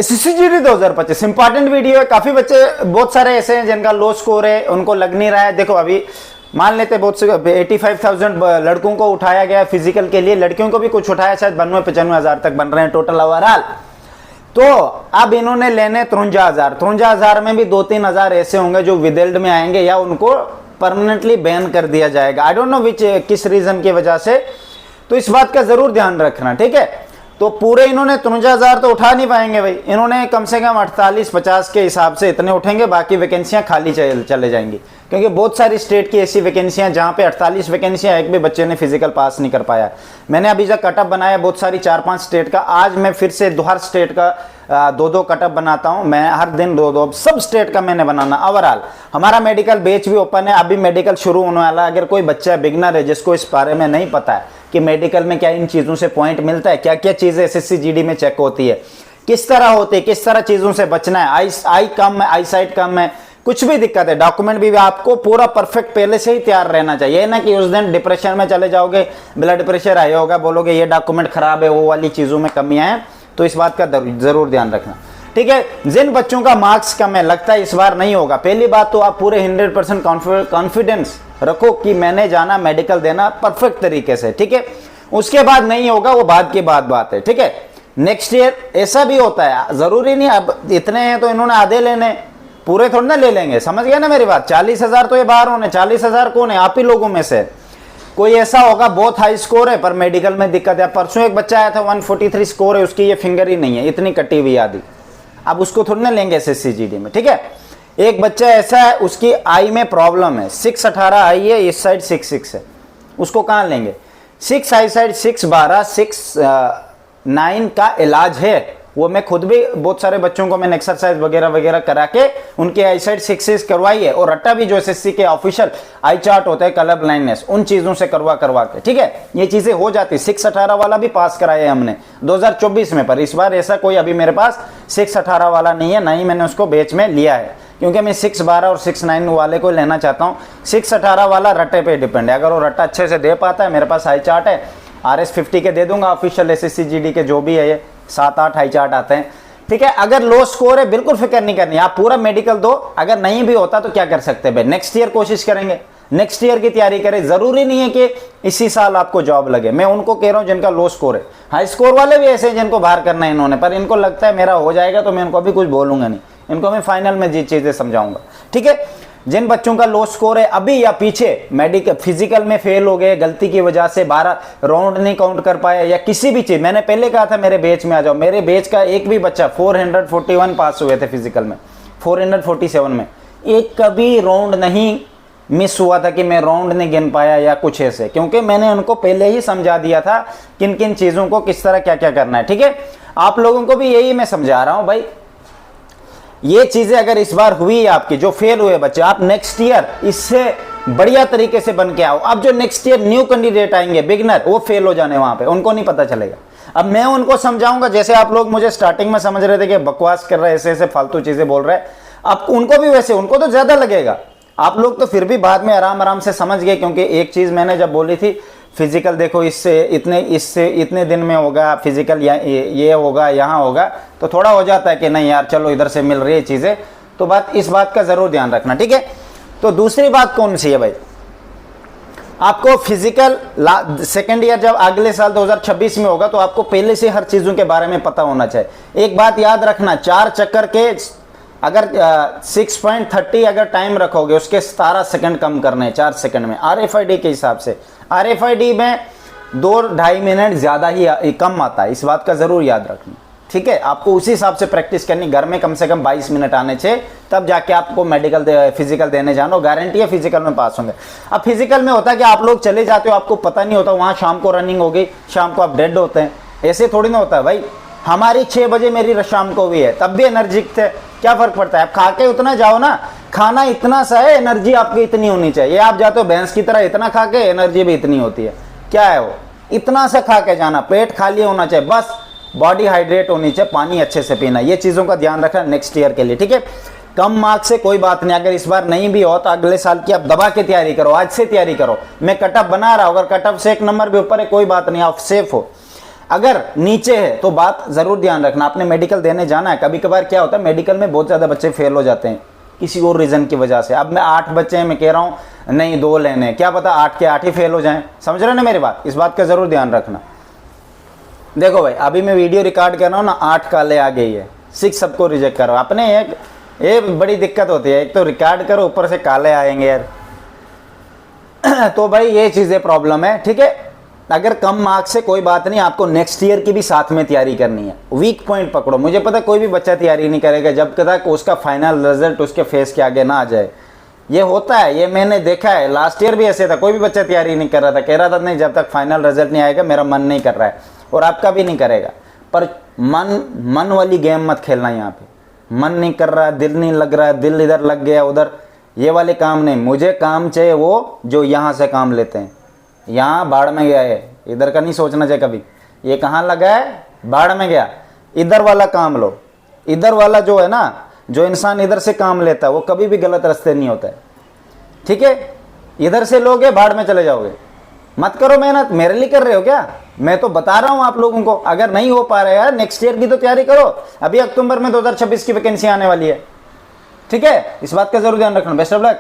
SSCGD 2025 important video है। काफी बच्चे, बहुत सारे ऐसे हैं जिनका लो स्कोर है, उनको लग नहीं रहा है। देखो अभी मान लेते बहुत से 85,000 लड़कों को उठाया गया फिजिकल के लिए, लड़कियों को भी कुछ उठाया, शायद 92-95 हजार तक बन रहे हैं टोटल ओवरऑल। तो अब इन्होंने लेने 53,000 में भी 2-3 हजार ऐसे होंगे जो विदेल्ड में आएंगे या उनको परमानेंटली बैन कर दिया जाएगा। आई डोंट नो किस रीजन की वजह से, तो इस बात का जरूर ध्यान रखना, ठीक है। तो पूरे इन्होंने 53,000 तो उठा नहीं पाएंगे भाई, इन्होंने कम से कम 48-50 के हिसाब से इतने उठेंगे, बाकी वैकेंसियां खाली चले जाएंगी, क्योंकि बहुत सारी स्टेट की ऐसी वैकेंसियां जहां पे 48 वैकेंसियां, एक भी बच्चे ने फिजिकल पास नहीं कर पाया। मैंने अभी जब कटअप बनाया बहुत सारी 4-5 स्टेट का, आज मैं फिर से हर स्टेट का 2-2 कटअप बनाता हूं, मैं हर दिन 2-2 सब स्टेट का मैंने बनाना। ओवरऑल हमारा मेडिकल बैच भी ओपन है, अभी मेडिकल शुरू होने वाला। अगर कोई बच्चा बिगनर है जिसको इस बारे में नहीं पता है कि मेडिकल में क्या इन चीजों से पॉइंट मिलता है, क्या क्या चीजें SSCGD में चेक होती है, किस तरह होती है, किस तरह चीजों से बचना है, आई कम है, आई साइट कम है, कुछ भी दिक्कत है, डॉक्यूमेंट भी आपको पूरा परफेक्ट पहले से ही तैयार रहना चाहिए ना कि उस दिन डिप्रेशन में चले जाओगे, ब्लड प्रेशर आया होगा, बोलोगे ये डॉक्यूमेंट खराब है, वो वाली चीजों में कमियां हैं। तो इस बात का जरूर ध्यान रखना, ठीक है। जिन बच्चों का मार्क्स कम है, लगता है इस बार नहीं होगा, पहली बात तो आप पूरे 100% कॉन्फिडेंस रखो कि मैंने जाना मेडिकल देना परफेक्ट तरीके से, ठीक है। उसके बाद नहीं होगा वो बाद की बात है, ठीक है। नेक्स्ट ईयर ऐसा भी होता है, जरूरी नहीं अब इतने हैं तो इन्होंने आधे लेने, पूरे थोड़ी ना ले लेंगे, समझ गया ना मेरी बात। 40,000 तो ये बाहर होने, 40,000 कौन है, आप ही लोगों में से कोई ऐसा होगा बहुत हाई स्कोर है पर मेडिकल में दिक्कत है। परसों एक बच्चा आया था 143 स्कोर है, उसकी ये फिंगर ही नहीं है, इतनी कटी हुई आदि, अब उसको थोड़ी ना लेंगे SSCGD में, ठीक है। एक बच्चा ऐसा है उसकी आई में प्रॉब्लम है, 618 आई है, इस साइड 6-6 है, उसको कहां लेंगे। 6 आई साइड 6-12 6-9 का इलाज है, वो मैं खुद भी बहुत सारे बच्चों को मैंने एक्सरसाइज वगैरह वगैरह करा के उनके आई साइड 6 करवाई है, और रट्टा भी जो SSC के ऑफिशियल आई चार्ट होता है, कलर ब्लाइंडनेस, उन चीजों से करवा के, ठीक है, ये चीजें हो जाती। 618 वाला भी पास कराया है हमने 2024 में, पर इस बार ऐसा कोई अभी मेरे पास 618 वाला नहीं है, ना ही मैंने उसको बेच में लिया है, क्योंकि मैं 6-12 और 6-9 वाले को लेना चाहता हूँ। 618 वाला रट्टे पे डिपेंड है, अगर वो रट्टा अच्छे से दे पाता है, मेरे पास आई चार्ट है, RS50 के दे दूंगा ऑफिशियल SSCGD के, जो भी है ये 7-8 हाई चार्ट आते हैं, ठीक है। अगर लो स्कोर है बिल्कुल फिक्र नहीं करनी, आप पूरा मेडिकल दो, अगर नहीं भी होता तो क्या कर सकते हैं भाई, नेक्स्ट ईयर कोशिश करेंगे, नेक्स्ट ईयर की तैयारी करें। जरूरी नहीं है कि इसी साल आपको जॉब लगे, मैं उनको कह रहा हूं जिनका लो स्कोर है। हाई स्कोर वाले भी ऐसे हैं जिनको बाहर करना है इन्होंने, पर इनको लगता है मेरा हो जाएगा तो मैं इनको अभी कुछ बोलूंगा नहीं, इनको मैं फाइनल में जी चीजें समझाऊंगा, ठीक है। जिन बच्चों का लो स्कोर है अभी या पीछे मेडिकल फिजिकल में फेल हो गए गलती की वजह से, 12 राउंड नहीं काउंट कर पाए या किसी भी चीज, मैंने पहले कहा था मेरे बैच में आ जाओ, मेरे बैच का एक भी बच्चा 441 पास हुए थे फिजिकल में, 447 में, एक कभी राउंड नहीं मिस हुआ था कि मैं राउंड नहीं गिन पाया या कुछ ऐसे, क्योंकि मैंने उनको पहले ही समझा दिया था किन किन चीजों को किस तरह क्या क्या करना है, ठीक है। आप लोगों को भी यही मैं समझा रहा हूं भाई, ये चीजें अगर इस बार हुई आपकी, जो फेल हुए बच्चे, आप नेक्स्ट ईयर इससे बढ़िया तरीके से बन के आओ। अब जो नेक्स्ट ईयर न्यू कैंडिडेट आएंगे बिगनर, वो फेल हो जाने वहां पे, उनको नहीं पता चलेगा। अब मैं उनको समझाऊंगा, जैसे आप लोग मुझे स्टार्टिंग में समझ रहे थे कि बकवास कर रहे, ऐसे ऐसे फालतू चीजें बोल रहे हैं, अब उनको भी वैसे, उनको तो ज्यादा लगेगा। आप लोग तो फिर भी बाद में आराम आराम से समझ गए, क्योंकि एक चीज मैंने जब बोली थी, फिजिकल देखो इससे इतने दिन में होगा फिजिकल, ये होगा, यहाँ होगा, तो थोड़ा हो जाता है कि नहीं यार चलो इधर से मिल रही है चीजें, तो इस बात का जरूर ध्यान रखना, ठीक है। तो दूसरी बात कौन सी है भाई, आपको फिजिकल सेकेंड ईयर जब अगले साल 2026 में होगा, तो आपको पहले से हर चीजों के बारे में पता होना चाहिए। एक बात याद रखना, 4 चक्कर के अगर 6.30 अगर टाइम रखोगे, उसके 17 सेकंड कम करने हैं 4 सेकंड में, RFID के हिसाब से। RFID में 2-2.5 मिनट ज्यादा ही कम आता है, इस बात का जरूर याद रखना, ठीक है। आपको उसी हिसाब से प्रैक्टिस करनी, घर में कम से कम 22 मिनट आने चाहिए, तब जाके आपको फिजिकल देने जाना, गारंटी है फिजिकल में पास होंगे। अब फिजिकल में होता है कि आप लोग चले जाते हो, आपको पता नहीं होता, वहां शाम को रनिंग हो गई, शाम को आप डेड होते हैं, ऐसे थोड़ी ना होता है भाई। हमारी 6 बजे मेरी शाम को हुई है, तब भी एनर्जिक थे, क्या फर्क पड़ता है, आप खा के उतना जाओ ना, खाना इतना सा है, एनर्जी आपकी इतनी होनी चाहिए। आप जाते हो भैंस की तरह इतना खा के, एनर्जी भी इतनी होती है, क्या है वो, इतना सा खा के जाना, पेट खाली होना चाहिए, बस बॉडी हाइड्रेट होनी चाहिए, पानी अच्छे से पीना, ये चीजों का ध्यान रखना नेक्स्ट ईयर के लिए, ठीक है। कम मार्क्स से कोई बात नहीं, अगर इस बार नहीं भी हो तो अगले साल की आप दबा के तैयारी करो, आज से तैयारी करो। मैं कटअप बना रहा हूं, अगर कटअप से 1 नंबर भी ऊपर है कोई बात नहीं, आप सेफ हो। अगर नीचे है तो बात ज़रूर ध्यान रखना, आपने मेडिकल देने जाना है। कभी कभार क्या होता है, मेडिकल में बहुत ज़्यादा बच्चे फेल हो जाते हैं किसी और रीज़न की वजह से। अब मैं 8 बच्चे हैं, मैं कह रहा हूँ नहीं 2 लेने हैं, क्या पता 8 के 8 ही फेल हो जाएं। समझ रहे हो ना मेरी बात, इस बात का ज़रूर ध्यान रखना। देखो भाई, अभी मैं वीडियो रिकॉर्ड कर रहा हूँ ना, 8 काले आ गई है, 6 सबको रिजेक्ट करो। अपने एक बड़ी दिक्कत होती है, एक तो रिकॉर्ड करो ऊपर से काले आएंगे यार। तो भाई ये चीज़ें प्रॉब्लम है, ठीक है। अगर कम मार्क्स से कोई बात नहीं, आपको नेक्स्ट ईयर की भी साथ में तैयारी करनी है। वीक पॉइंट पकड़ो। मुझे पता कोई भी बच्चा तैयारी नहीं करेगा जब तक उसका फाइनल रिजल्ट उसके फेस के आगे ना आ जाए। ये होता है, ये मैंने देखा है। लास्ट ईयर भी ऐसे था, कोई भी बच्चा तैयारी नहीं कर रहा था, कह रहा था नहीं जब तक फाइनल रिजल्ट नहीं आएगा मेरा मन नहीं कर रहा है, और आपका भी नहीं करेगा। पर मन वाली गेम मत खेलना। यहाँ पे मन नहीं कर रहा, दिल नहीं लग रहा, दिल इधर लग गया उधर, ये वाले काम नहीं। मुझे काम चाहिए वो जो यहाँ से काम लेते हैं। यहाँ बाढ़ में गया है, इधर का नहीं सोचना चाहिए कभी। ये कहाँ लगा है, बाढ़ में गया, इधर वाला काम लो। इधर वाला जो है ना, जो इंसान इधर से काम लेता है वो कभी भी गलत रास्ते नहीं होता है, ठीक है। इधर से लोगे बाढ़ में चले जाओगे। मत करो मेहनत, मेरे लिए कर रहे हो क्या? मैं तो बता रहा हूं आप लोगों को। अगर नहीं हो पा रहा है यार, नेक्स्ट ईयर की तो तैयारी करो। अभी अक्टूबर में 2026 की वैकेंसी आने वाली है, ठीक है। इस बात का जरूर ध्यान रखना। Best of luck.